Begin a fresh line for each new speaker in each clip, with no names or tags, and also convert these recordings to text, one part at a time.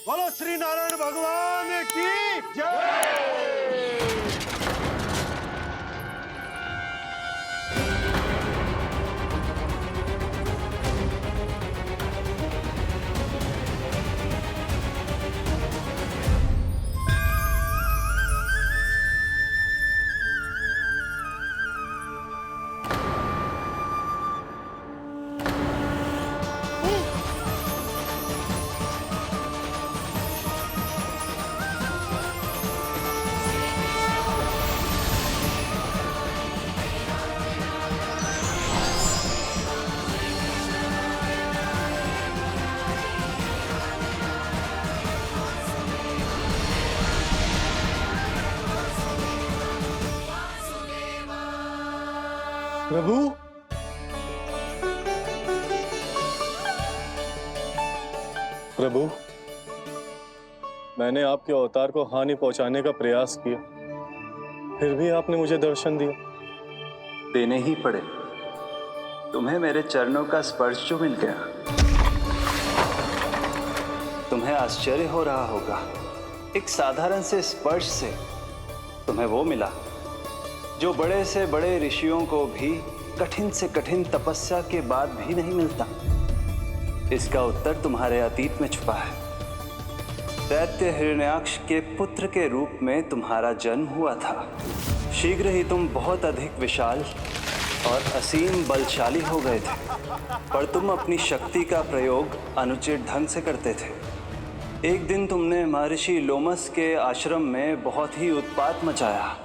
बोलो श्री नारायण भगवान की जय। प्रभु,
प्रभु, मैंने आपके अवतार को हानि पहुंचाने का प्रयास किया, फिर भी आपने मुझे दर्शन दिया।
देने ही पड़े। तुम्हें मेरे चरणों का स्पर्श जो मिल गया। तुम्हें आश्चर्य हो रहा होगा, एक साधारण से स्पर्श से तुम्हें वो मिला जो बड़े से बड़े ऋषियों को भी कठिन से कठिन तपस्या के बाद भी नहीं मिलता। इसका उत्तर तुम्हारे अतीत में छुपा है। दैत्य हिरण्याक्ष के पुत्र के रूप में तुम्हारा जन्म हुआ था। शीघ्र ही तुम बहुत अधिक विशाल और असीम बलशाली हो गए थे, पर तुम अपनी शक्ति का प्रयोग अनुचित ढंग से करते थे। एक दिन तुमने महर्षि लोमस के आश्रम में बहुत ही उत्पात मचाया,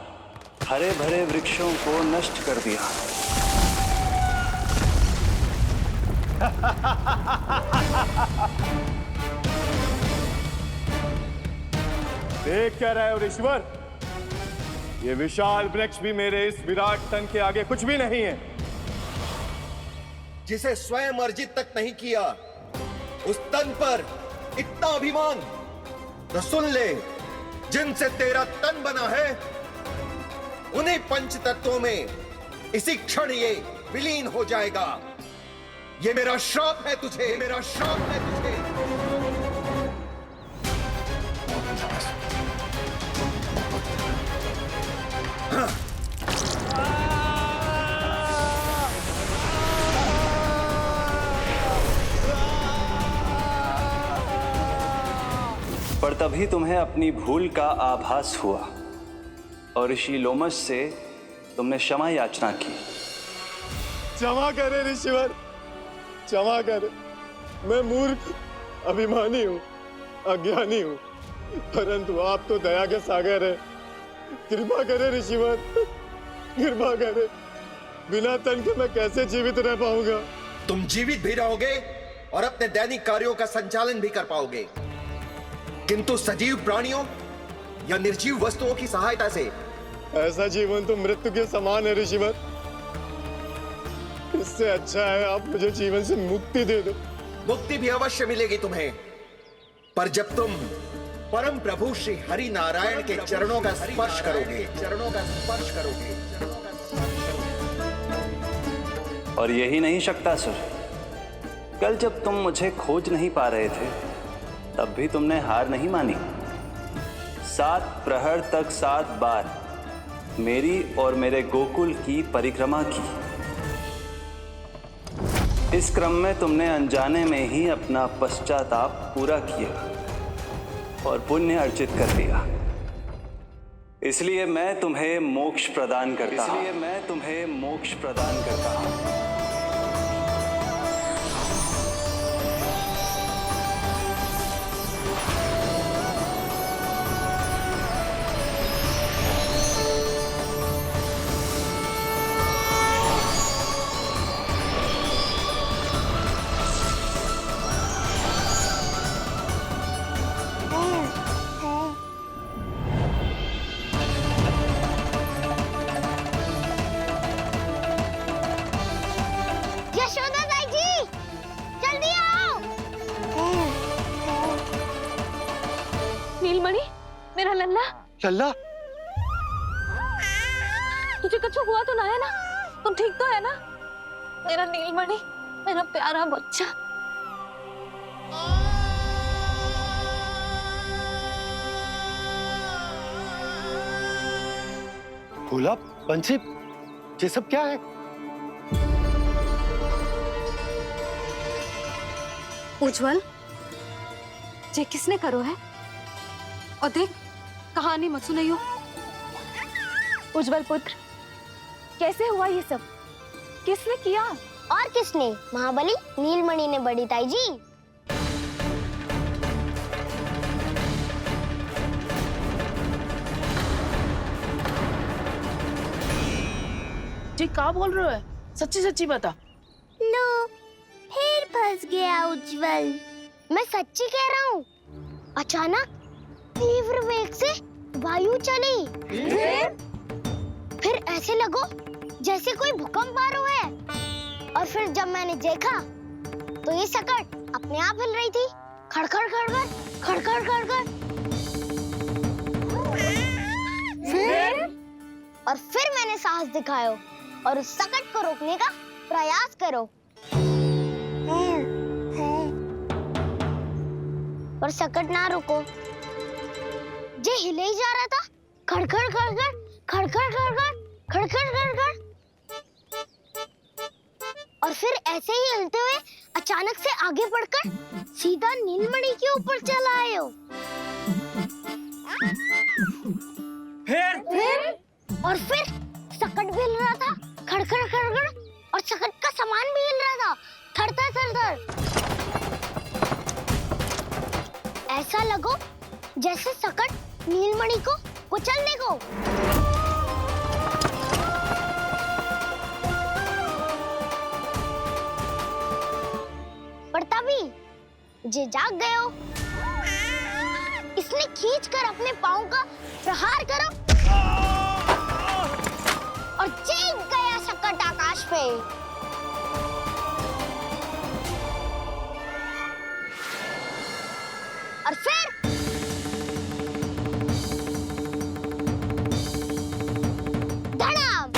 हरे भरे वृक्षों को नष्ट कर दिया।
देख क्या रहे हो ऋषिवर? ये विशाल वृक्ष भी मेरे इस विराट तन के आगे कुछ भी नहीं है।
जिसे स्वयं अर्जित तक नहीं किया, उस तन पर इतना अभिमान। तो सुन ले, जिनसे तेरा तन बना है, उन्हीं पंच तत्वों में इसी क्षण ये विलीन हो जाएगा। ये मेरा श्राप है तुझे, ये मेरा श्राप है तुझे।
पर तभी तुम्हें अपनी भूल का आभास हुआ और ऋषि लोमस से तुमने क्षमा याचना की।
क्षमा करे ऋषिवर, क्षमा करे। मैं मूर्ख, अभिमानी हूँ, अज्ञानी हूँ, परंतु आप तो दया के सागर है। कृपा करे ऋषिवर, कृपा करे। बिना तन के मैं कैसे जीवित रह पाऊंगा?
तुम जीवित भी रहोगे और अपने दैनिक कार्यों का संचालन भी कर पाओगे, किंतु सजीव प्राणियों या निर्जीव वस्तुओं की सहायता से।
ऐसा जीवन तो मृत्यु के समान है ऋषिवर। इससे अच्छा है आप मुझे जीवन से मुक्ति दे दो।
मुक्ति भी अवश्य मिलेगी तुम्हें, पर जब तुम परम प्रभु श्री हरि नारायण के चरणों का स्पर्श करोगे, चरणों का स्पर्श करोगे।
और यही नहीं शक्तासुर, कल जब तुम मुझे खोज नहीं पा रहे थे, तब भी तुमने हार नहीं मानी। 7 प्रहर तक 7 बार मेरी और मेरे गोकुल की परिक्रमा की। इस क्रम में तुमने अनजाने में ही अपना पश्चाताप पूरा किया और पुण्य अर्जित कर लिया। इसलिए मैं तुम्हें मोक्ष प्रदान करता हूं। इसलिए मैं तुम्हें मोक्ष प्रदान करता हूं।
नीलमणि, मेरा लल्ला।
लल्ला,
तुझे कुछ हुआ तो ना है ना? तुम ठीक तो है ना? मेरा नीलमणि, मेरा प्यारा बच्चा।
भोला, बंसी, ये सब क्या है?
उज्जवल, ये किसने करो है? और देख, कहानी मत सुनाइयो।
उज्जवल पुत्र, कैसे हुआ ये सब? किसने किया?
और किसने? महाबली नीलमणि ने, बड़ी ताई जी।
जी क्या बोल रहे हो? सच्ची सच्ची बता।
लो, फिर फंस गया उज्जवल। मैं सच्ची कह रहा हूँ। अचानक तीव्र वेग से वायु चली। फिर ऐसे लगो जैसे कोई भूकंप आ रहा है। और फिर जब मैंने देखा तो ये सकट अपने आप हिल रही थी, खड़खड़ खड़खड़ खड़खड़ खड़खड़। फिर मैंने साहस दिखाया और उस सकट को रोकने का प्रयास करो। पर सकट ना रुको, जे हिले ही जा रहा था, खड़खड़ खड़खड़ खड़खड़ खड़खड़ खड़खड़ खड़खड़। और फिर ऐसे ही हिलते हुए अचानक से आगे बढ़कर सीधा नीलमणि के ऊपर चला आए हो। फिर सकट भी हिल रहा था, खड़खड़ खड़खड़, और सकट का सामान भी हिल रहा था, थरथर थरथर। ऐसा लगो जैसे सकट नीलमणि को कुचलने को। पर तभी जे जाग गए हो। इसने खींचकर अपने पांव का प्रहार करो और चीख गया सकट आकाश पे। और फिर धड़ाम,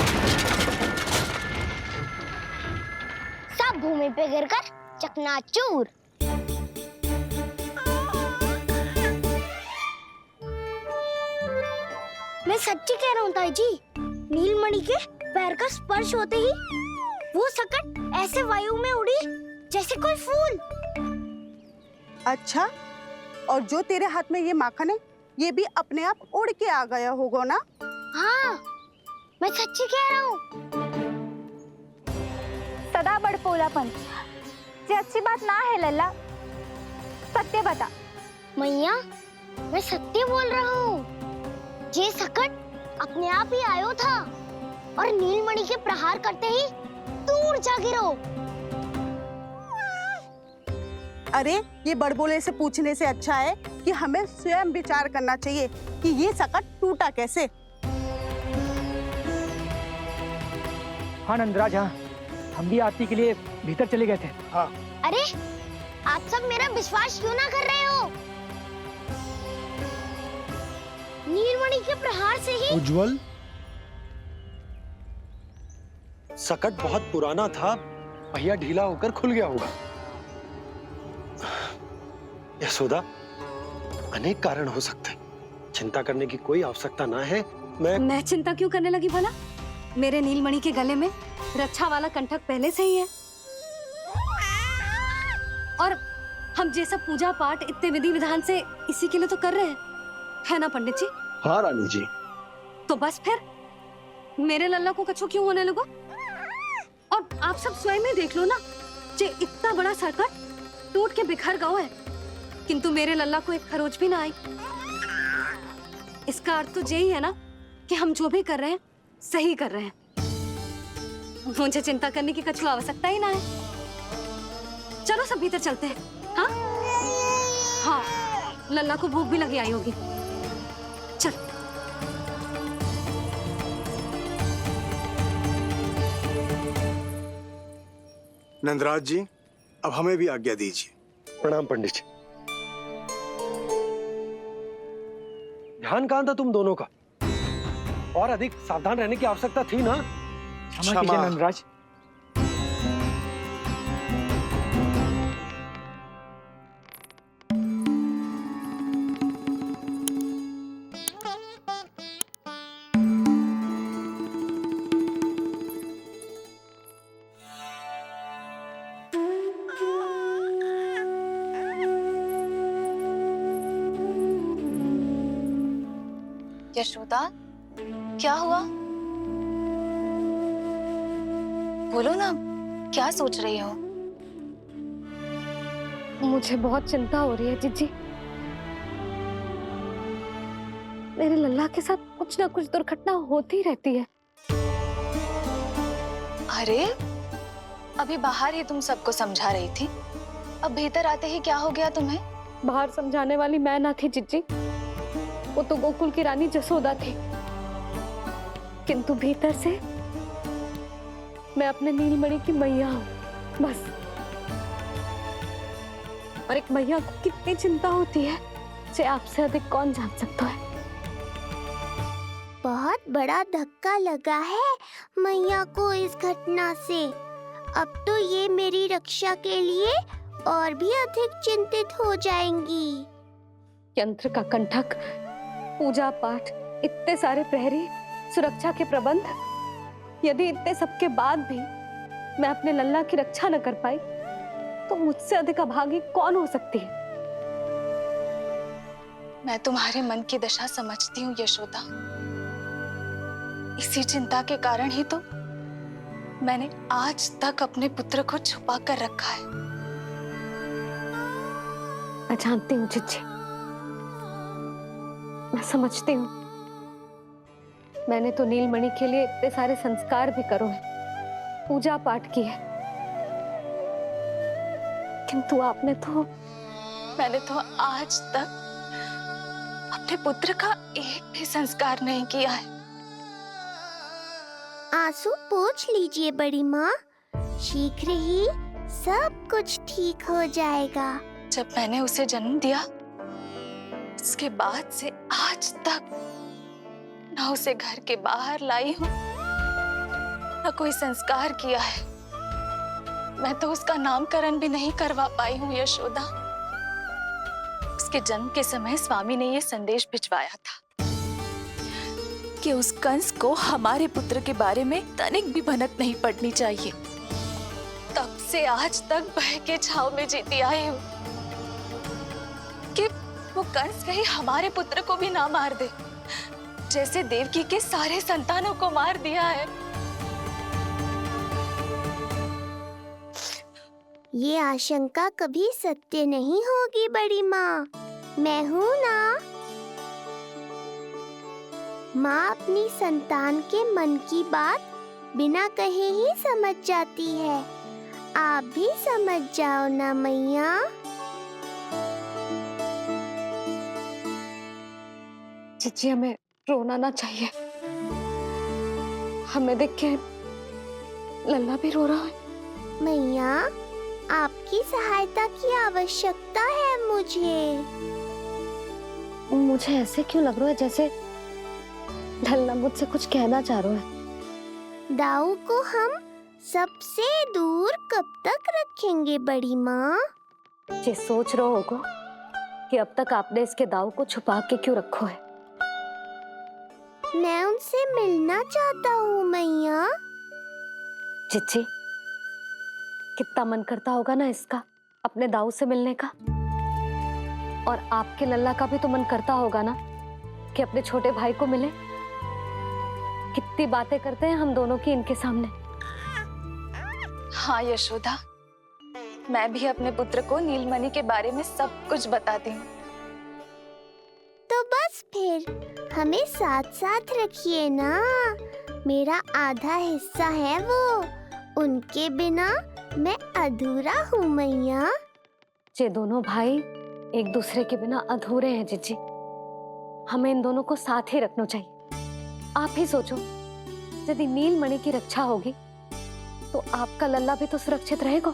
सब भूमि पे गिरकर चकनाचूर। मैं सच्ची कह रहा हूँ ताई जी, नीलमणि के पैर का स्पर्श होते ही वो सकट ऐसे वायु में उड़ी जैसे कोई फूल।
अच्छा, और जो तेरे हाथ में ये माखन है, ये भी अपने आप उड़ के आ गया होगा ना?
हाँ, मैं सच्ची कह रहा हूँ।
सदा बड़पोलापन, ये अच्छी बात ना है लल्ला। सत्य बता।
मैया, मैं सत्य बोल रहा हूँ। ये सकट अपने आप ही आयो था और नीलमणि के प्रहार करते ही दूर जा गिरो।
अरे, ये बड़बोले से पूछने से अच्छा है कि हमें स्वयं विचार करना चाहिए कि ये सकट टूटा कैसे।
हाँ नंदराज, हाँ, हम भी आरती के लिए भीतर चले गए थे।
हाँ।
अरे, आप सब मेरा विश्वास क्यों ना कर रहे हो? नीलमणि के प्रहार से ही
उज्जवल, सकट बहुत पुराना था, पहिया ढीला होकर खुल गया होगा। यशोदा, अनेक कारण हो सकते हैं, चिंता करने की कोई आवश्यकता ना है।
मैं चिंता क्यों करने लगी भला? मेरे नीलमणि के गले में रक्षा वाला कंठक पहले से ही है। और हम ये सब पूजा पाठ इतने विधि विधान से इसी के लिए तो कर रहे हैं, है ना पंडित जी?
हाँ रानी जी।
तो बस फिर मेरे लल्ला को कछु क्यों होने लगो? और आप सब स्वयं ही देख लो ना, जे इतना बड़ा सकट टूट के बिखर गया है, किंतु मेरे लल्ला को एक खरोच भी ना आई। इसका अर्थ तो यही है ना कि हम जो भी कर रहे हैं सही कर रहे हैं। मुझे चिंता करने की कछु आवश्यकता ही ना है। चलो सब भीतर चलते हैं। हाँ हाँ, लल्ला को भूख भी लगी आई होगी। चल।
नंदराज जी, अब हमें भी आज्ञा दीजिए।
प्रणाम पंडित जी। ध्यान कहाँ था तुम दोनों का? और अधिक सावधान रहने की आवश्यकता थी ना?
क्षमा कीजिए नंदराज।
यशोदा, क्या हुआ? बोलो ना, क्या सोच रही हो?
मुझे बहुत चिंता हो रही है जीजी। मेरे लल्ला के साथ कुछ ना कुछ दुर्घटना होती रहती है।
अरे, अभी बाहर ही तुम सबको समझा रही थी, अब भीतर आते ही क्या हो गया तुम्हें?
बाहर समझाने वाली मैं ना थी जिज्जी, वो तो गोकुल की रानी जसोदा थी। किंतु भीतर से मैं अपने नीलमणि की मैया हूँ, बस। और एक मैया को कितनी चिंता होती है, इसे आपसे अधिक कौन जान सकता है।
बहुत बड़ा धक्का लगा है मैया को इस घटना से। अब तो ये मेरी रक्षा के लिए और भी अधिक चिंतित हो जाएंगी।
यंत्र का कंठक, पूजा पाठ, इतने सारे प्रहरी, सुरक्षा के प्रबंध, यदि इतने सबके बाद भी मैं अपने लल्ला की रक्षा न कर पाई तो मुझसे अधिक अभागी कौन हो सकती है।
मैं तुम्हारे मन की दशा समझती हूँ यशोदा। इसी चिंता के कारण ही तो मैंने आज तक अपने पुत्र को छुपा कर रखा है।
मैं जानती हूँ जिज्जी, मैं समझती हूँ। मैंने तो नीलमणि के लिए इतने सारे संस्कार भी करो है, पूजा पाठ की है, किंतु मैंने तो आज तक अपने पुत्र का एक भी संस्कार नहीं किया है।
आंसू पोंछ लीजिए बड़ी माँ, शीघ्र ही सब कुछ ठीक हो जाएगा।
जब मैंने उसे जन्म दिया, उसके बाद से आज तक न उसे घर के बाहर लाई हूँ, न कोई संस्कार किया है। मैं तो उसका नामकरण भी नहीं करवा पाई हूँ यशोदा। उसके जन्म के समय स्वामी ने यह संदेश भिजवाया था कि उस कंस को हमारे पुत्र के बारे में तनिक भी भनक नहीं पड़नी चाहिए। तब से आज तक भय के छाव में जीती आई हूँ कि वो कंस कहीं हमारे पुत्र को भी ना मार दे, जैसे देवकी के सारे संतानों को मार दिया है।
ये आशंका कभी सत्य नहीं होगी बड़ी माँ, मैं हूँ ना। माँ अपनी संतान के मन की बात बिना कहे ही समझ जाती है। आप भी समझ जाओ ना मैया।
जीजी, हमें रोना ना चाहिए। हमें देख के लल्ला भी रो रहा है।
मैया, आपकी सहायता की आवश्यकता है मुझे।
मुझे ऐसे क्यों लग रहा है जैसे लल्ला मुझसे कुछ कहना चाह रहा है।
दाऊ को हम सबसे दूर कब तक रखेंगे बड़ी माँ?
ये सोच रहा होगा कि अब तक आपने इसके दाऊ को छुपा के क्यों रखो है।
मैं उनसे मिलना चाहता हूँ मैया।
चिच्ची, कितना मन करता होगा ना इसका अपने दाऊ से मिलने का। और आपके लल्ला का भी तो मन करता होगा ना कि अपने छोटे भाई को मिले। कितनी बातें करते हैं हम दोनों की इनके सामने।
हाँ यशोदा, मैं भी अपने पुत्र को नीलमणि के बारे में सब कुछ बताती हूँ।
तो बस फिर हमें साथ साथ रखिए ना। मेरा आधा हिस्सा है वो, उनके बिना मैं अधूरा हूँ मैया।
ये दोनों भाई एक दूसरे के बिना अधूरे हैं जीजी। हमें इन दोनों को साथ ही रखना चाहिए। आप ही सोचो, यदि नीलमणि की रक्षा होगी तो आपका लल्ला भी तो सुरक्षित रहेगा।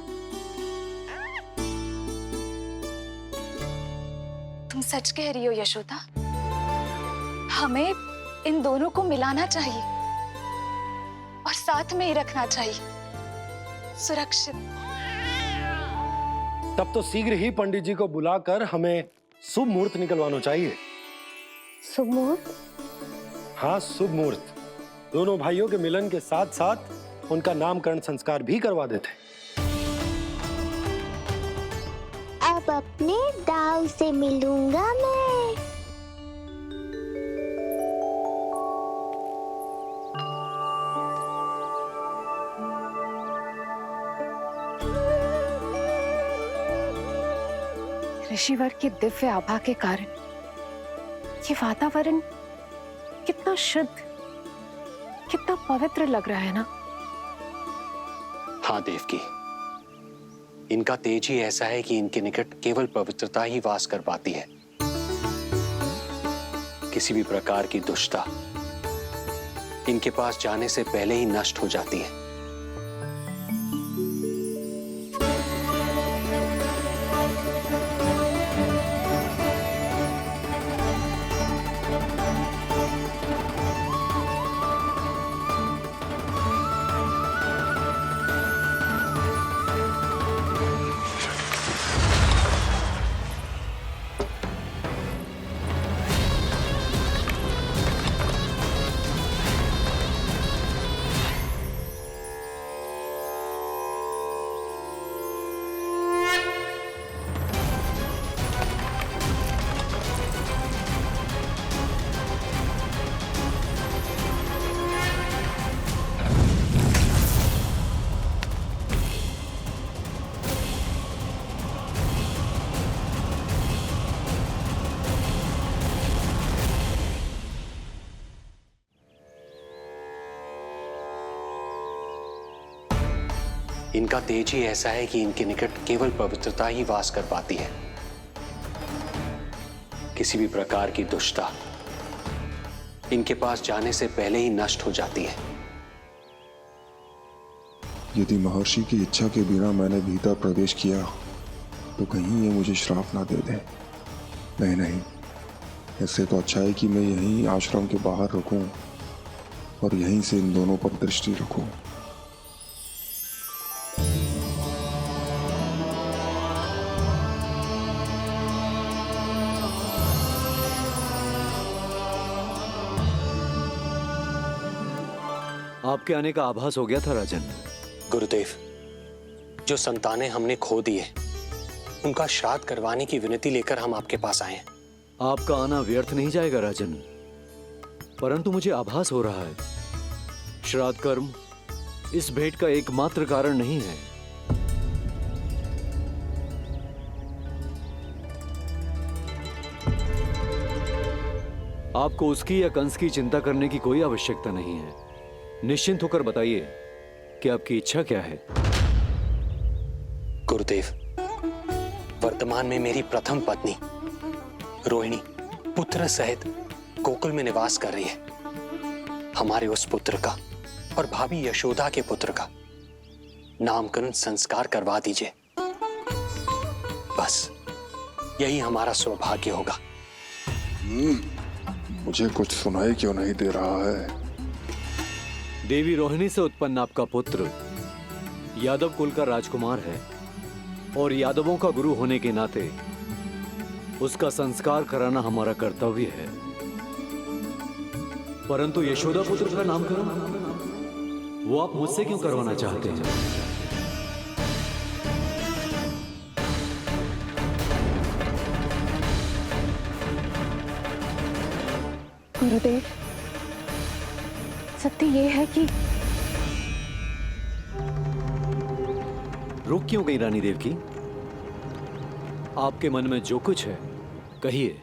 तुम सच कह रही हो यशोदा। हमें इन दोनों को मिलाना चाहिए और साथ में ही रखना चाहिए, सुरक्षित।
तब तो शीघ्र ही पंडित जी को बुलाकर हमें शुभ मुहूर्त निकलवाना चाहिए।
शुभ मुहूर्त?
हाँ, शुभ मुहूर्त। दोनों भाइयों के मिलन के साथ साथ उनका नामकरण संस्कार भी करवा देते।
अब अपने दाऊ से मिलूंगा मैं।
ऋषिवर के दिव्य आभा के कारण ये वातावरण कितना शुद्ध, कितना पवित्र लग रहा है ना।
हाँ देवकी, इनका तेज ही ऐसा है कि इनके निकट केवल पवित्रता ही वास कर पाती है। किसी भी प्रकार की दुष्टता इनके पास जाने से पहले ही नष्ट हो जाती है। इनका तेज ही ऐसा है कि इनके निकट केवल पवित्रता ही वास कर पाती है। किसी भी प्रकार की दुष्टता इनके पास जाने से पहले ही नष्ट हो जाती है।
यदि महर्षि की इच्छा के बिना मैंने भीतर प्रवेश किया तो कहीं ये मुझे श्राप ना दे दे। नहीं, इससे तो अच्छा है कि मैं यहीं आश्रम के बाहर रुकूं और यहीं से इन दोनों पर दृष्टि रखूं।
आपके आने का आभास हो गया था राजन। गुरुदेव, जो संतानें हमने खो दी है उनका श्राद्ध करवाने की विनती लेकर हम आपके पास आए हैं। आपका आना व्यर्थ नहीं जाएगा राजन, परंतु मुझे आभास हो रहा है श्राद्ध कर्म इस भेंट का एकमात्र कारण नहीं है। आपको उसकी या कंस की चिंता करने की कोई आवश्यकता नहीं है। निश्चिंत होकर बताइए कि आपकी इच्छा क्या है। गुरुदेव, वर्तमान में मेरी प्रथम पत्नी रोहिणी पुत्र सहित गोकुल में निवास कर रही है। हमारे उस पुत्र का और भाभी यशोदा के पुत्र का नामकरण संस्कार करवा दीजिए। बस यही हमारा सौभाग्य होगा।
मुझे कुछ सुनाई क्यों नहीं दे रहा है?
देवी रोहिणी से उत्पन्न आपका पुत्र यादव कुल का राजकुमार है और यादवों का गुरु होने के नाते उसका संस्कार कराना हमारा कर्तव्य है। परंतु यशोदा पुत्र का नामकरण वो आप मुझसे क्यों करवाना चाहते हैं?
गुरुदेव, सत्य ये है कि
रुक क्यों गई रानी देवकी? आपके मन में जो कुछ है कहिए।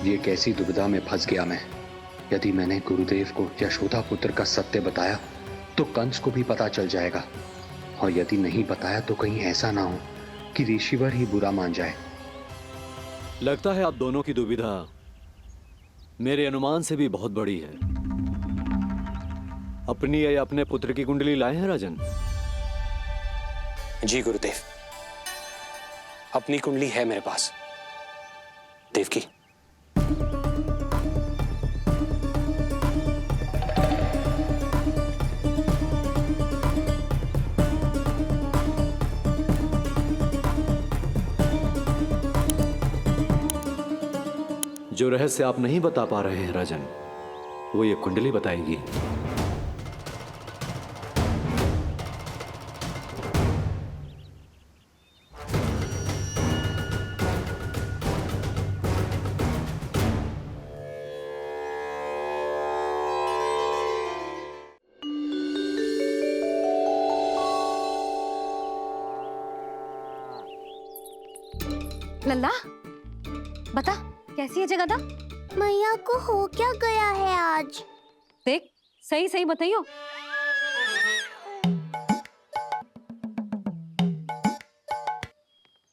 ये कैसी दुविधा में फंस गया मैं। यदि मैंने गुरुदेव को यशोदा पुत्र का सत्य बताया तो कंस को भी पता चल जाएगा, और यदि नहीं बताया तो कहीं ऐसा ना हो कि ऋषिवर ही बुरा मान जाए।
लगता है आप दोनों की दुविधा मेरे अनुमान से भी बहुत बड़ी है। अपनी या अपने पुत्र की कुंडली लाए हैं राजन? जी गुरुदेव, अपनी कुंडली है मेरे पास। देवकी, जो रहस्य आप नहीं बता पा रहे हैं राजन, वो ये कुंडली बताएगी।
लल्ला बता कैसी है जगदा?
मैया को हो क्या गया है आज?
देख सही सही बताइयो।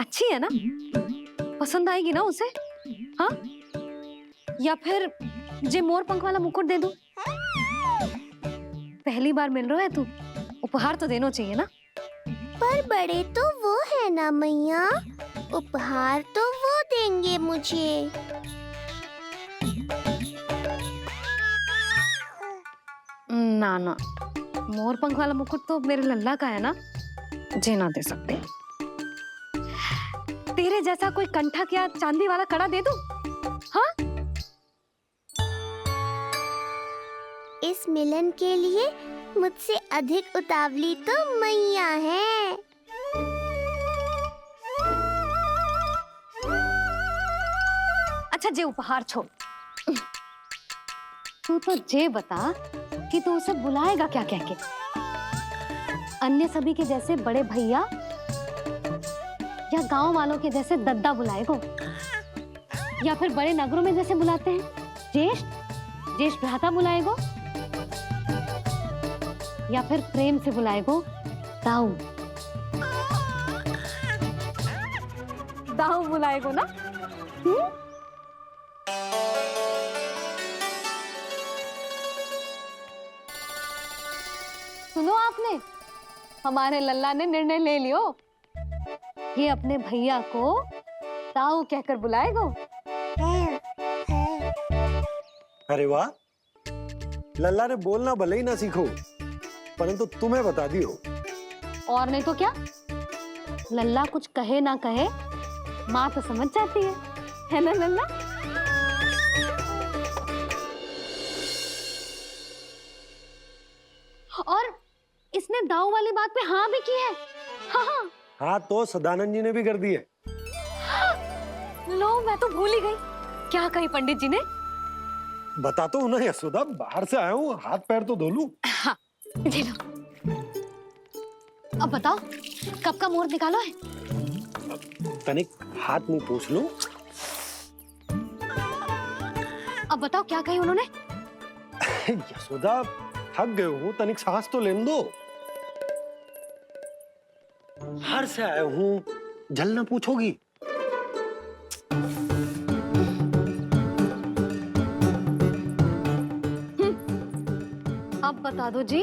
अच्छी है ना? पसंद आएगी ना उसे? हाँ? या फिर जे मोर पंख वाला मुकुट दे दूं? पहली बार मिल रहा है तू, उपहार तो देना चाहिए ना?
पर बड़े तो वो है ना मैया, उपहार तो वो देंगे मुझे।
ना ना, मोर पंख वाला मुकुट तो मेरे लल्ला का है ना, जे ना दे सकते। तेरे जैसा कोई कंठक या चांदी वाला कड़ा दे दूं? हाँ?
इस मिलन के लिए मुझसे अधिक उतावली तो मैया है।
अच्छा जे उपहार छोड़, तू तो जे बता कि तू उसे बुलाएगा क्या कह के? अन्य सभी के जैसे बड़े भैया या गांव वालों के जैसे दद्दा बुलाएगो, या फिर बड़े नगरों में जैसे बुलाते हैं ज्येष्ठ ज्येष्ठ भ्राता बुलाएगो, या फिर प्रेम से बुलाएगो दाऊ दाऊ बुलाएगो ना? सुनो आपने, हमारे लल्ला ने निर्णय ले लियो, ये अपने भैया को दाऊ कहकर बुलाएगो।
अरे वाह, लल्ला ने बोलना भले ही ना सीखो, परंतु तुम्हें बता दियो।
और नहीं तो क्या, लल्ला कुछ कहे ना कहे माँ तो समझ जाती है ना लल्ला? और इसने दाऊ वाली बात पे हाँ भी की है। हाँ हाँ
हाँ तो सदानंद जी ने भी कर दी है।
लो मैं तो भूल ही गई, क्या कही पंडित जी ने?
बता तो ना यशोदा, बाहर से आया हूँ, हाथ पैर तो धो लूं।
हाँ ले लो। अब बताओ कब का मुहूर्त निकालो है?
तनिक हाथ मुंह पूछ लूं।
अब बताओ क्या कही उन्होंने?
यशोदा थक गए हूँ, तनिक सांस तो लेने दो। बाहर से आया हूँ, जलना पूछोगी?
अब बता दो जी।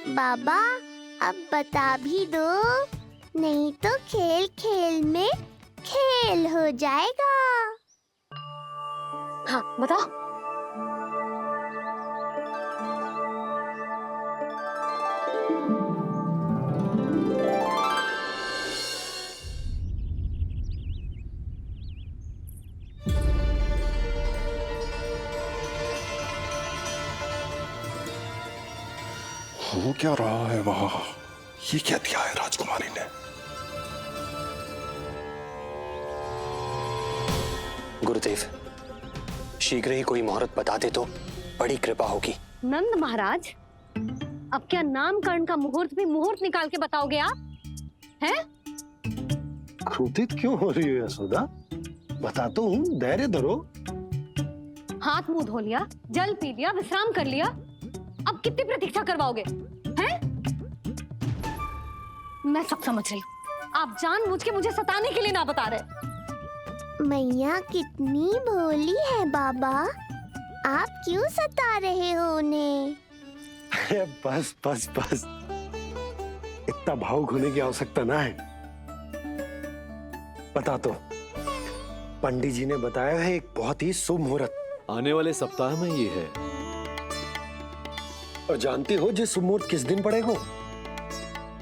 बाबा अब बता भी दो, नहीं तो खेल खेल में खेल हो जाएगा।
हाँ बताओ।
हो क्या रहा है वहां? ये क्या दिया है राजकुमारी ने?
गुरुदेव, शीघ्र ही कोई मुहूर्त बता दे तो बड़ी कृपा होगी।
नंद महाराज, अब क्या नामकरण का मुहूर्त भी मुहूर्त निकाल के बताओगे आप? हैं?
क्रोधित क्यों हो रही हो यशोदा? बताता हूँ, धैर्य धरो।
हाथ मुंह धो लिया, जल पी लिया, विश्राम कर लिया, अब कितनी प्रतीक्षा करवाओगे? हैं? मैं सब समझ रही हूँ, आप जानबूझ के मुझे सताने के लिए ना बता रहे।
मैया कितनी भोली है बाबा, आप क्यों सता रहे हो उन्हें?
बस बस बस, इतना भावुक होने की आवश्यकता ना है। बता तो, पंडित जी ने बताया है एक बहुत ही शुभ मुहूर्त
आने वाले सप्ताह में ये है।
और जानती हो जिस शुभ मुहूर्त किस दिन पड़ेगा?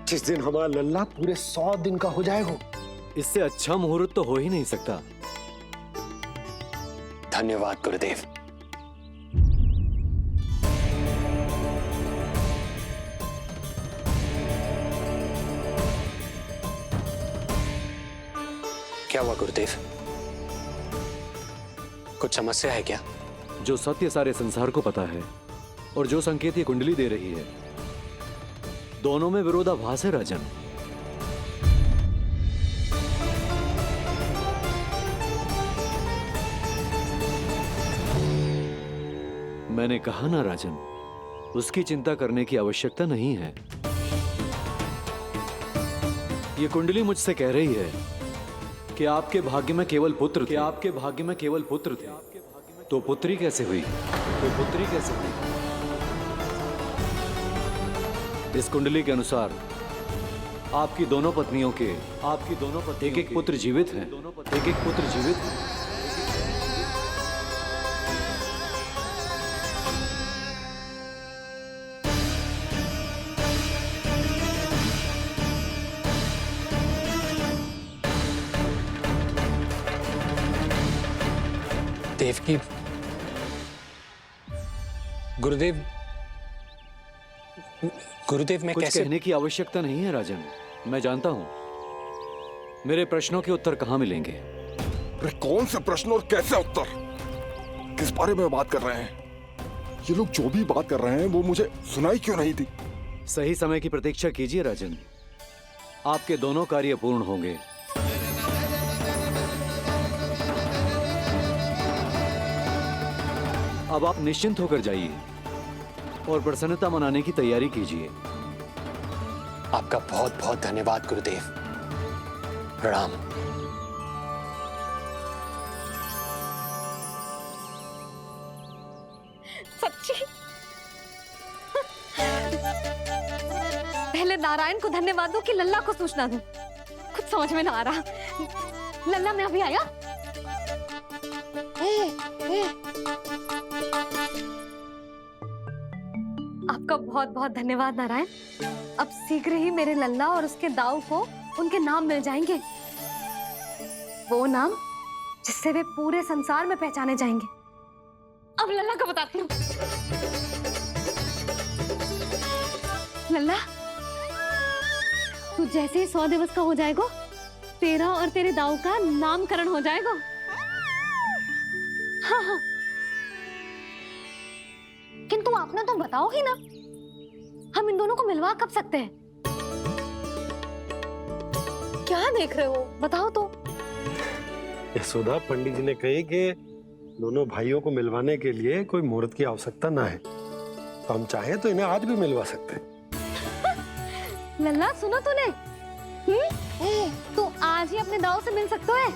जिस दिन हमारा लल्ला पूरे 100 दिन का हो जाएगा।
इससे अच्छा मुहूर्त तो हो ही नहीं सकता। धन्यवाद गुरुदेव। क्या हुआ गुरुदेव? कुछ समस्या है क्या?
जो सत्य सारे संसार को पता है और जो संकेत ये कुंडली दे रही है,
दोनों में विरोधाभास है राजन। मैंने कहा ना राजन, उसकी चिंता करने की आवश्यकता नहीं है। ये कुंडली मुझसे कह रही है कि आपके भाग्य में केवल पुत्र थे। आपके भाग्य में केवल पुत्र थे। तो पुत्री कैसे हुई? इस कुंडली के अनुसार आपकी दोनों पत्नियों के एक एक पुत्र जीवित हैं। देव की गुरुदेव मैं
कुछ
कैसे?
कहने की आवश्यकता नहीं है राजन, मैं जानता हूं मेरे प्रश्नों के उत्तर कहां मिलेंगे।
अरे कौन से प्रश्न और कैसे उत्तर? किस बारे में बात कर रहे हैं? ये लोग जो भी बात कर रहे हैं वो मुझे सुनाई क्यों नहीं थी?
सही समय की प्रतीक्षा कीजिए राजन, आपके दोनों कार्य पूर्ण होंगे। अब आप निश्चिंत होकर जाइए और प्रसन्नता मनाने की तैयारी कीजिए।
आपका बहुत बहुत धन्यवाद गुरुदेव। प्रणाम।
सच्ची? पहले नारायण को धन्यवाद दूं कि लल्ला को सूचना दूं? कुछ समझ में ना आ रहा। लल्ला मैं अभी आया। आपका बहुत बहुत धन्यवाद नारायण। अब शीघ्र ही मेरे लल्ला और उसके दाऊ को उनके नाम मिल जाएंगे, वो नाम जिससे वे पूरे संसार में पहचाने जाएंगे। अब लल्ला को बताती हूँ। लल्ला, तू जैसे ही 100 दिवस का हो जाएगा, तेरा और तेरे दाऊ का नामकरण हो जाएगा। हाँ हाँ, किंतु आपने तो बताओ ही ना, हम इन दोनों को मिलवा कब सकते हैं? क्या देख रहे हो, बताओ तो।
यशोदा, पंडित जी ने कही कि दोनों भाइयों को मिलवाने के लिए कोई मुहूर्त की आवश्यकता ना है, तो हम चाहें तो इन्हें आज भी मिलवा सकते हैं।
लल्ला सुनो तूने, तू आज ही अपने दाऊ से मिल सकते है।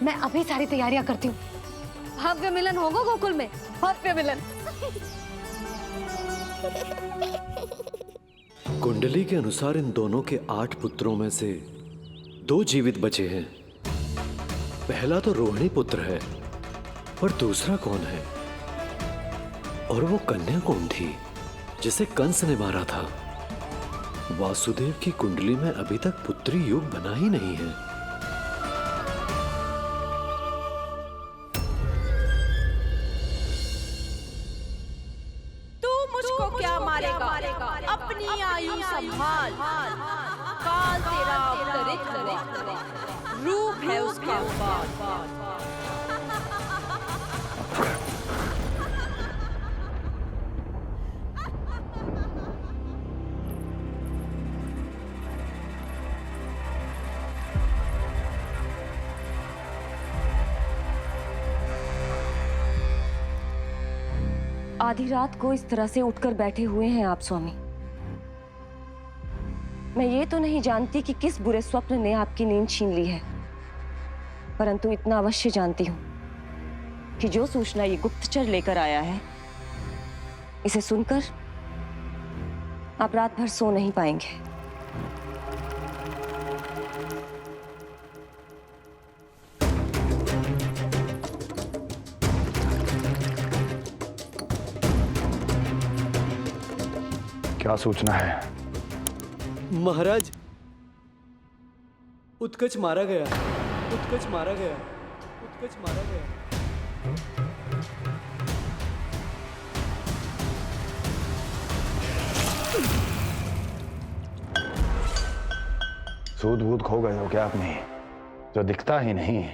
मैं अभी सारी तैयारियां करती हूँ। भव्य मिलन होगा गोकुल में, भव्य मिलन।
कुंडली के अनुसार इन दोनों के 8 पुत्रों में से 2 जीवित बचे हैं। पहला तो रोहिणी पुत्र है, पर दूसरा कौन है? और वो कन्या कौन थी जिसे कंस ने मारा था? वासुदेव की कुंडली में अभी तक पुत्री योग बना ही नहीं है।
क्या मारेगा? अपनी आयु संभाल, काल तेरा अवतरित करे, रूप है उसका बाल।
आधी रात को इस तरह से उठकर बैठे हुए हैं आप स्वामी। मैं ये तो नहीं जानती कि किस बुरे स्वप्न ने आपकी नींद छीन ली है, परंतु इतना अवश्य जानती हूँ कि जो सूचना ये गुप्तचर लेकर आया है, इसे सुनकर आप रात भर सो नहीं पाएंगे।
क्या सूचना है?
महाराज, उत्कच मारा गया, उत्कच मारा गया, उत्कच मारा गया।
सूद वूद खो गए हो क्या अपनी? जो दिखता ही नहीं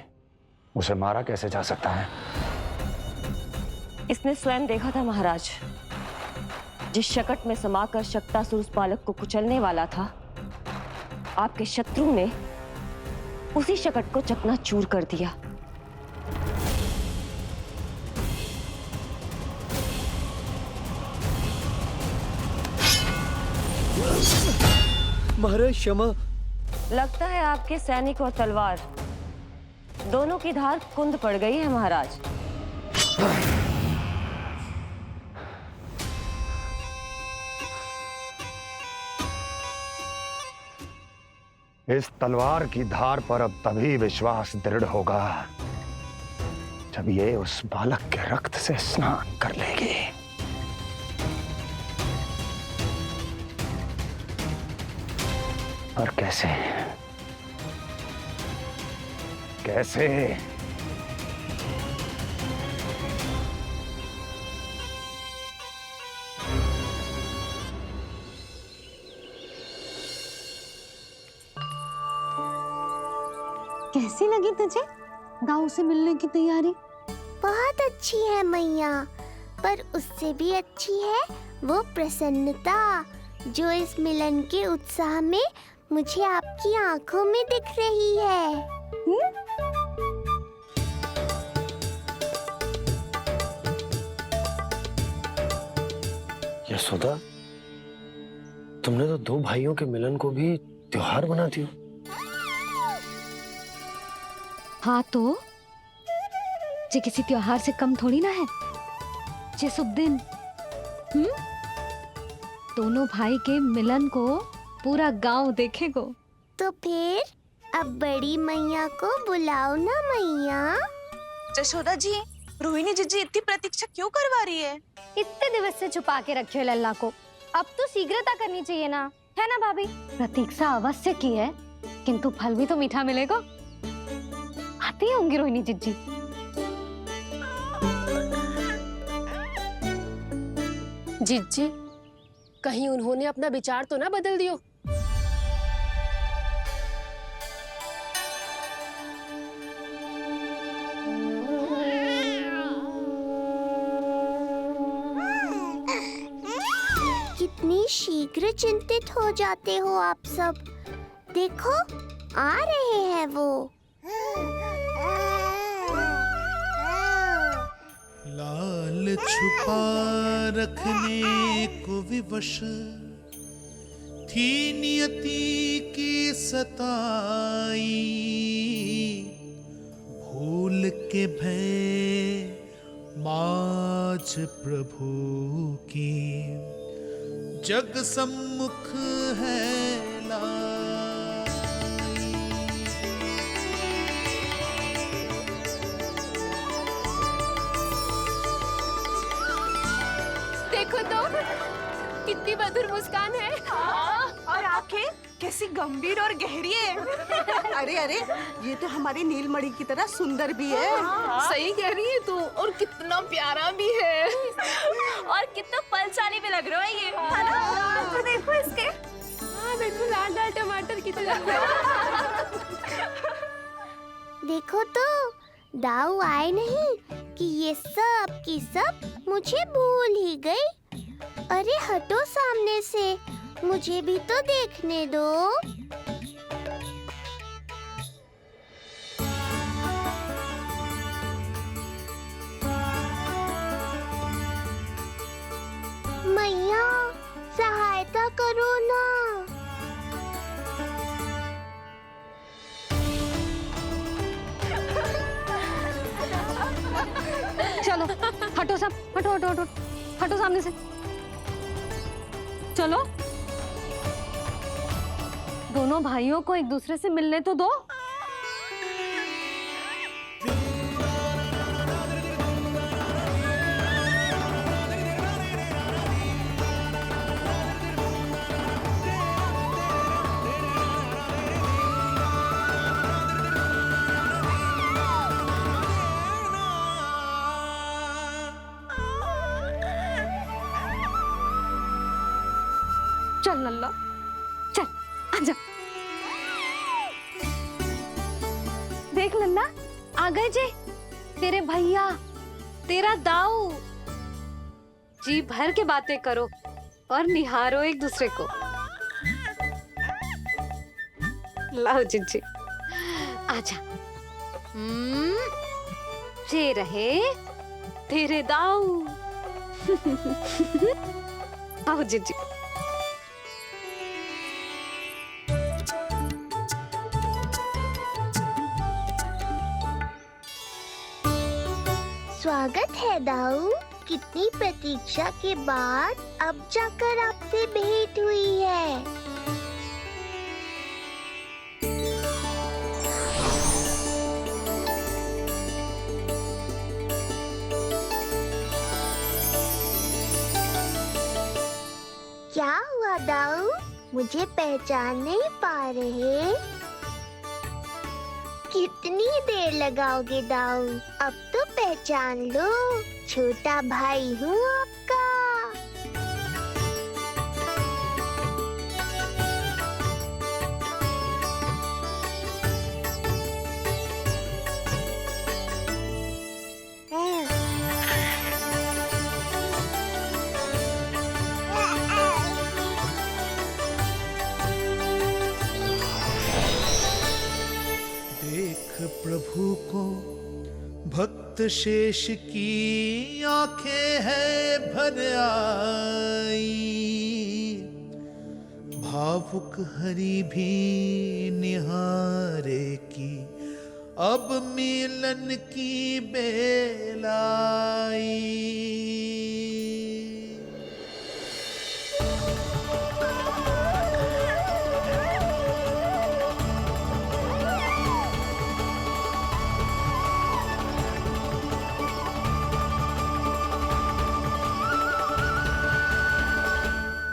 उसे मारा कैसे जा सकता है?
इसने स्वयं देखा था महाराज। जिस शकट में समाकर शक्तासुर उस बालक को कुचलने वाला था, आपके शत्रु ने उसी शकट को चकनाचूर कर दिया।
महाराज क्षमा।
लगता है आपके सैनिक और तलवार दोनों की धार कुंद पड़ गई है महाराज।
इस तलवार की धार पर अब तभी विश्वास दृढ़ होगा जब ये उस बालक के रक्त से स्नान कर लेगी। और कैसे कैसे?
कैसी लगी तुझे दाऊ से मिलने की तैयारी?
बहुत अच्छी है मैया, पर उससे भी अच्छी है वो प्रसन्नता जो इस मिलन के उत्साह में मुझे आपकी आंखों में दिख रही है।
यशोदा, तुमने तो दो भाइयों के मिलन को भी त्योहार बना दिया।
हाँ तो ये किसी त्योहार से कम थोड़ी ना है। ये शुभ दिन दोनों भाई के मिलन को पूरा गांव देखेगो।
तो फिर अब बड़ी मैया को बुलाओ ना मैया।
यशोदा जी, रोहिणी जीजी इतनी प्रतीक्षा क्यों करवा रही है?
इतने दिवस से छुपा के रखे हो लल्ला को, अब तो शीघ्रता करनी चाहिए ना, है ना भाभी? प्रतीक्षा अवश्य की है, किंतु फल भी तो मीठा मिलेगा। आती होंगी रोहिणी जीजी।
जीजी, कहीं उन्होंने अपना विचार तो ना बदल दियो?
कितनी शीघ्र चिंतित हो जाते हो आप सब। देखो आ रहे हैं वो।
लाल छुपा रखने को विवश थी नियति की सताई, भूल के भय माज प्रभु की जग सम्मुख है
देखो तो कितनी मधुर मुस्कान है।
और आंखें कैसी गंभीर और गहरी है। अरे अरे, ये तो हमारी नीलमणि की तरह सुंदर भी है।
सही कह रही है तू, और कितना प्यारा भी है।
और कितना पलसानी भी लग रहा है ये, है ना? तो देखो इसके।
हाँ बिल्कुल लाल लाल टमाटर की तरह।
देखो तो दाऊ आए नहीं कि ये सब की सब मुझे भूल ही गई। अरे हटो सामने से, मुझे भी तो देखने दो। मैया सहायता करो ना।
चलो हटो सब, हटो हटो हटो हटो सामने से। चलो दोनों भाइयों को एक दूसरे से मिलने तो दो। चल लल्ला चल, आजा। देख लल्ला आ गए जे तेरे भैया, तेरा दाऊ। जी भर के बातें करो, और निहारो एक दूसरे को। लाओ जिज्जी, आजा। ये रहे तेरे दाऊ। आओ जिज्जी।
स्वागत है दाऊ। कितनी प्रतीक्षा के बाद अब जाकर आपसे भेंट हुई है। क्या हुआ दाऊ? मुझे पहचान नहीं पा रहे? कितनी देर लगाओगे दाऊ? अब तो पहचान लो, छोटा भाई हूँ आपका।
प्रभु को भक्त शेष की आंखें है भर आई, भावुक हरि भी निहारे की अब मिलन की बेल आई।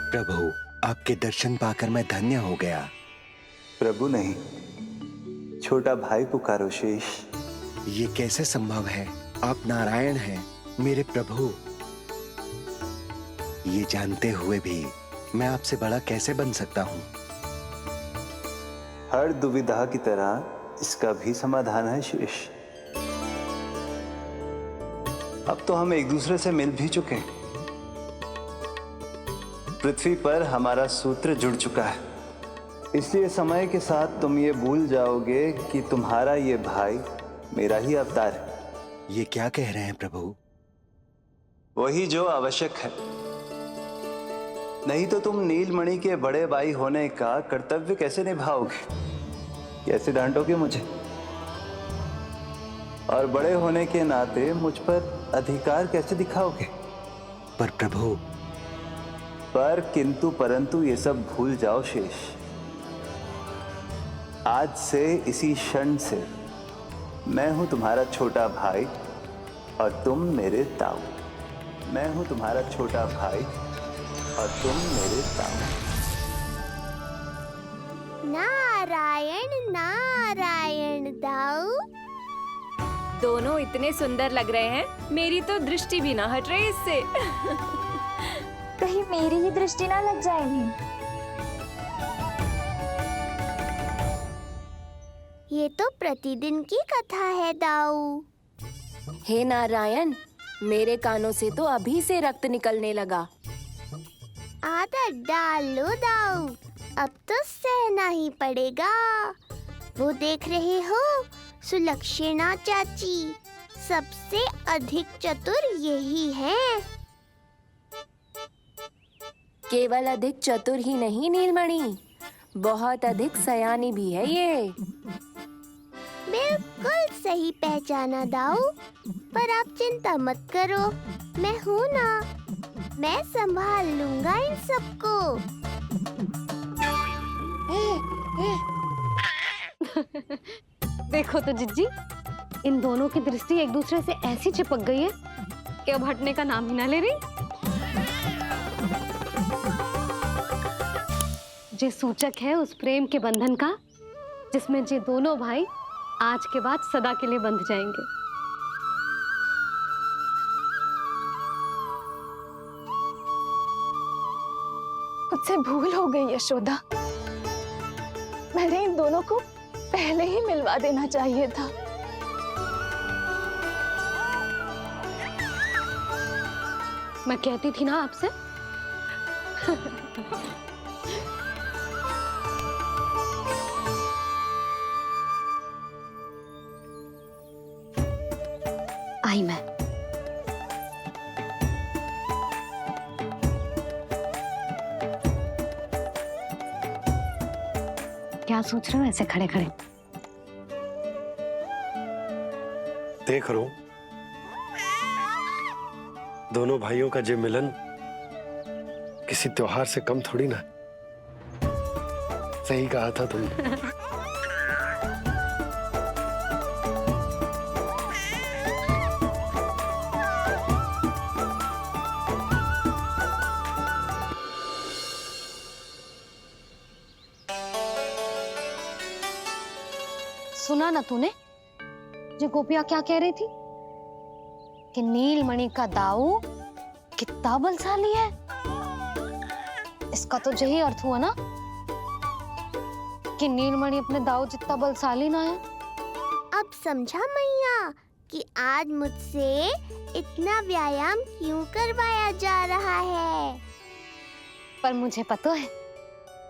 प्रभु, आपके दर्शन पाकर मैं धन्य हो गया।
प्रभु नहीं, छोटा भाई पुकारो शेष।
ये कैसे संभव है? आप नारायण हैं, मेरे प्रभु। ये जानते हुए भी मैं आपसे बड़ा कैसे बन सकता हूँ?
हर दुविधा की तरह इसका भी समाधान है शेष। अब तो हम एक दूसरे से मिल भी चुके हैं। पृथ्वी पर हमारा सूत्र जुड़ चुका है, इसलिए समय के साथ तुम ये भूल जाओगे कि तुम्हारा ये भाई मेरा ही अवतार है।
ये क्या कह रहे हैं प्रभु?
वही जो आवश्यक है, नहीं तो तुम नीलमणि के बड़े भाई होने का कर्तव्य कैसे निभाओगे? कैसे डांटोगे मुझे? और बड़े होने के नाते मुझ पर अधिकार कैसे दिखाओगे?
पर प्रभु,
पर किंतु परंतु ये सब भूल जाओ शेष। आज से इसी क्षण से मैं हूं तुम्हारा छोटा भाई और तुम मेरे ताऊ। मैं हूं तुम्हारा छोटा भाई और तुम मेरे ताऊ।
नारायण नारायण दाऊ।
दोनों इतने सुंदर लग रहे हैं, मेरी तो दृष्टि भी ना हट रही इससे।
कहीं मेरी ही दृष्टि ना लग जाएगी।
ये तो प्रतिदिन की कथा है दाऊ।
हे नारायण, मेरे कानों से तो अभी से रक्त निकलने लगा।
आदत डाल लो दाऊ, अब तो सहना ही पड़ेगा। वो देख रहे हो, सुलक्षणा चाची सबसे अधिक चतुर यही है।
केवल अधिक चतुर ही नहीं नीलमणि, बहुत अधिक सयानी भी है ये।
बिल्कुल सही पहचाना दाऊ, पर आप चिंता मत करो, मैं हूँ ना, मैं संभाल लूंगा इन सबको।
देखो तो जिज्जी, इन दोनों की दृष्टि एक दूसरे से ऐसी चिपक गई है कि अब हटने का नाम ही ना ले रही। ये सूचक है उस प्रेम के बंधन का जिसमें ये दोनों भाई आज के बाद सदा के लिए बंध जाएंगे।
मुझसे भूल हो गई यशोदा, मैंने इन दोनों को पहले ही मिलवा देना चाहिए था।
मैं कहती थी ना आपसे, आई मैं। क्या सोच रहे हो ऐसे खड़े खड़े?
देख रहा हूं दोनों भाइयों का ये मिलन किसी त्योहार से कम थोड़ी ना। सही कहा था तुमने।
सुना ना तूने जो गोपिया क्या कह रही थी कि नीलमणि का दाऊ कितना बलशाली है। इसका तो यही अर्थ हुआ ना कि नीलमणि अपने दाऊ जितना बलशाली ना है।
अब समझा मैया कि आज मुझसे इतना व्यायाम क्यों करवाया जा रहा है।
पर मुझे पता है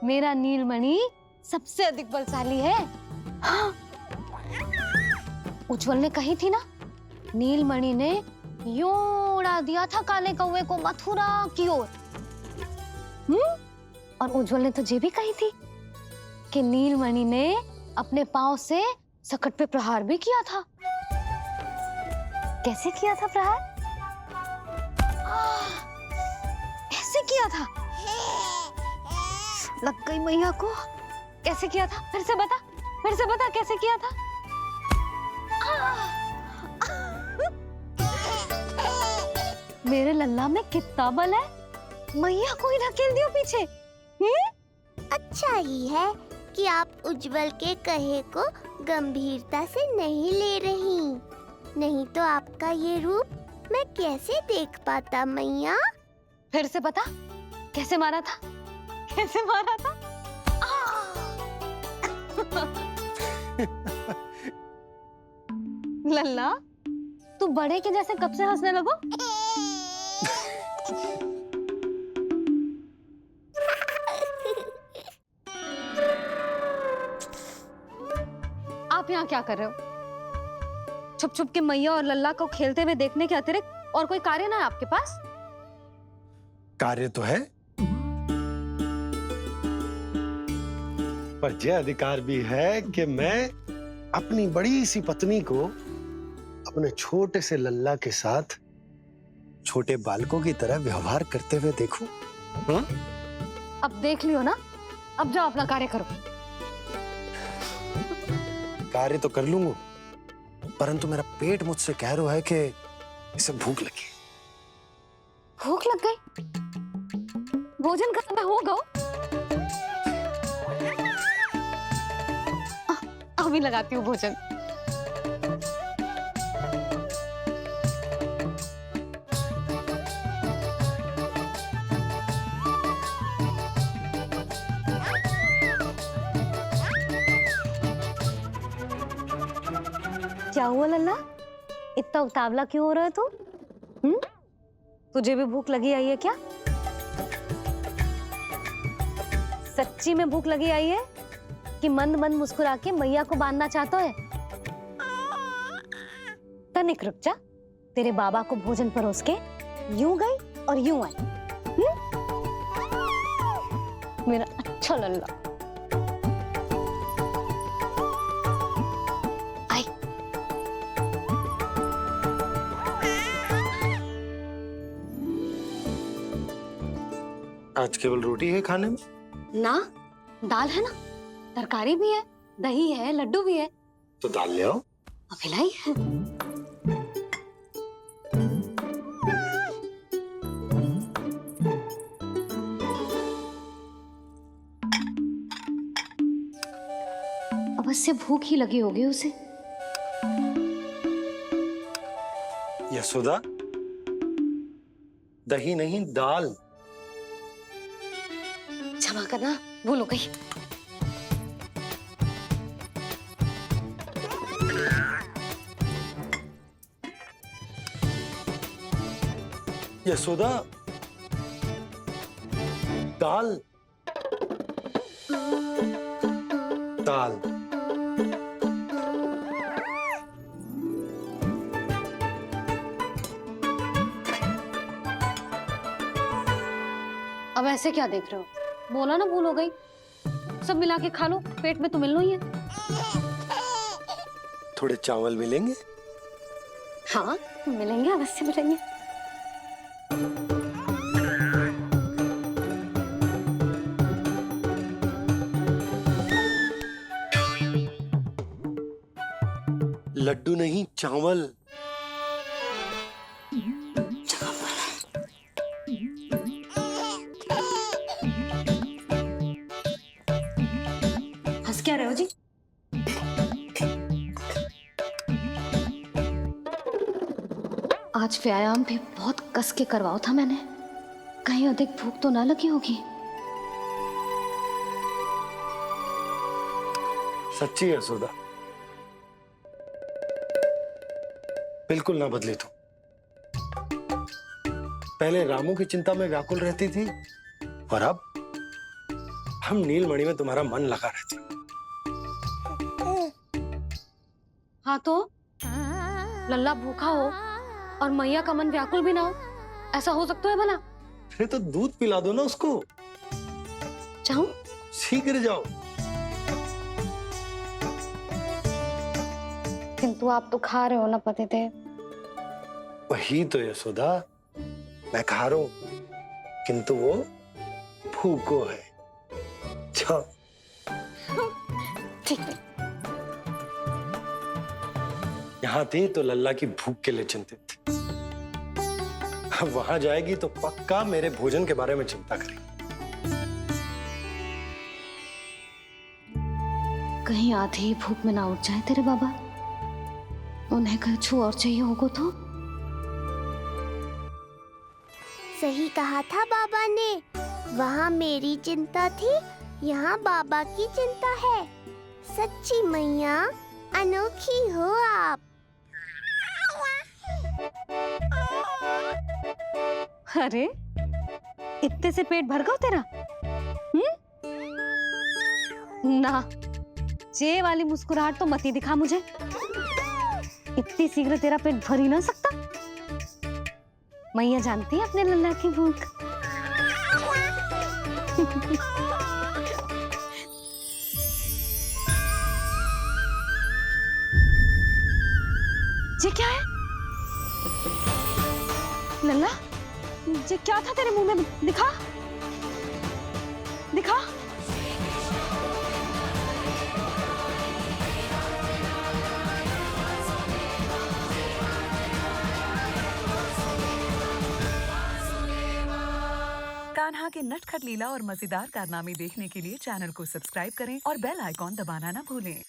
मेरा नीलमणि सबसे अधिक बलशाली है। हाँ। उज्जवल ने कही थी ना, नीलमणि ने यूं उड़ा दिया था काले कौवे को मथुरा की ओर। और उज्जवल ने तो ये भी कही थी कि नीलमणि ने अपने पांव से सकट पे प्रहार भी किया था। कैसे किया था प्रहार? ऐसे किया था। लग गई मैया को। कैसे किया था? फिर से बता कैसे किया था? मेरे लल्ला में कितना बल है। मैया को ही धकेल दियो पीछे।
अच्छा ही है कि आप उज्जवल के कहे को गंभीरता से नहीं ले रही, नहीं तो आपका ये रूप मैं कैसे देख पाता मैया।
फिर से बता कैसे मारा था? कैसे मारा था? लल्ला तू बड़े के जैसे कब से हंसने लगो? आप यहाँ क्या कर रहे हो? छुप छुप के मैया और लल्ला को खेलते हुए देखने के अतिरिक्त और कोई कार्य ना है आपके पास?
कार्य तो है, पर यह अधिकार भी है कि मैं अपनी बड़ी सी पत्नी को अपने छोटे से लल्ला के साथ छोटे बालकों की तरह व्यवहार करते हुए देखूं।
अब देख लियो ना, अब जाओ अपना कार्य करो।
कार्य तो कर लूंगा, परंतु मेरा पेट मुझसे कह रहा है कि इसे भूख लगी।
भूख लग गई? भोजन का समय होगा। अभी लगाती हूँ भोजन। क्या हुआ लल्ला? इतना उतावला क्यों हो रहा है तू? तुझे भी भूख लगी आई है क्या? सच्ची में भूख लगी आई है कि मंद मंद मुस्कुरा के मैया को बांधना चाहता है? तनिक रुक जा, तेरे बाबा को भोजन परोस के यूं गई और यूं आई। मेरा अच्छा लल्ला। आई।
आज केवल रोटी है खाने में?
ना, दाल है ना, तरकारी भी है, दही है, लड्डू भी है।
तो दाल ले आओ।
अभी लाई है। अवश्य भूख ही लगी होगी उसे।
यशोदा, दही नहीं दाल।
क्षमा करना, भूल हो गई।
यशोदा, दाल दाल।
अब ऐसे क्या देख रहे हो? बोला ना भूल हो गई। सब मिला के खा लो, पेट में तो मिलना ही है।
थोड़े चावल मिलेंगे?
हाँ मिलेंगे, अवश्य मिलेंगे।
लड्डू नहीं, चावल।
हंस क्या रहे हो जी? आज व्यायाम भी बहुत कस के करवाओ था मैंने, कहीं अधिक भूख तो ना लगी होगी।
सच्ची है सुधा, बिल्कुल ना बदली तू। पहले रामू की चिंता में व्याकुल रहती थी और अब हम नीलमणि में तुम्हारा मन लगा रहता।
हाँ तो लल्ला भूखा हो और मैया का मन व्याकुल भी ना हो, ऐसा हो सकता है भला?
फिर तो दूध पिला दो ना उसको।
जाऊं?
शीघ्र जाओ।
किंतु आप तो खा रहे हो ना पतिदेव।
वही तो यशोदा, मैं खा रहा हूं, किंतु वो भूखो है। जाओ।
ठीक है।
यहाँ थी तो लल्ला की भूख के लिए चिंतित थी, अब वहां जाएगी तो पक्का मेरे भोजन के बारे में चिंता करेगी।
कहीं आधी भूख में ना उठ जाए तेरे बाबा, उन्हें कुछ और चाहिए होगा तो?
सही कहा था बाबा ने, वहाँ मेरी चिंता थी, यहाँ बाबा की चिंता है। सच्ची मैया, अनोखी हो आप।
अरे इतने से पेट भर गया तेरा? ना, ये वाली मुस्कुराहट तो मत ही दिखा मुझे। इतनी शीघ्र तेरा पेट भर ही ना सकता। मैया जानती है अपने लल्ला की भूख। ये क्या है? लल्ला, ये क्या था तेरे मुंह में? दिखा दिखा।
कान्हा के नटखट लीला और मजेदार कारनामे देखने के लिए चैनल को सब्सक्राइब करें और बेल आइकॉन दबाना ना भूलें।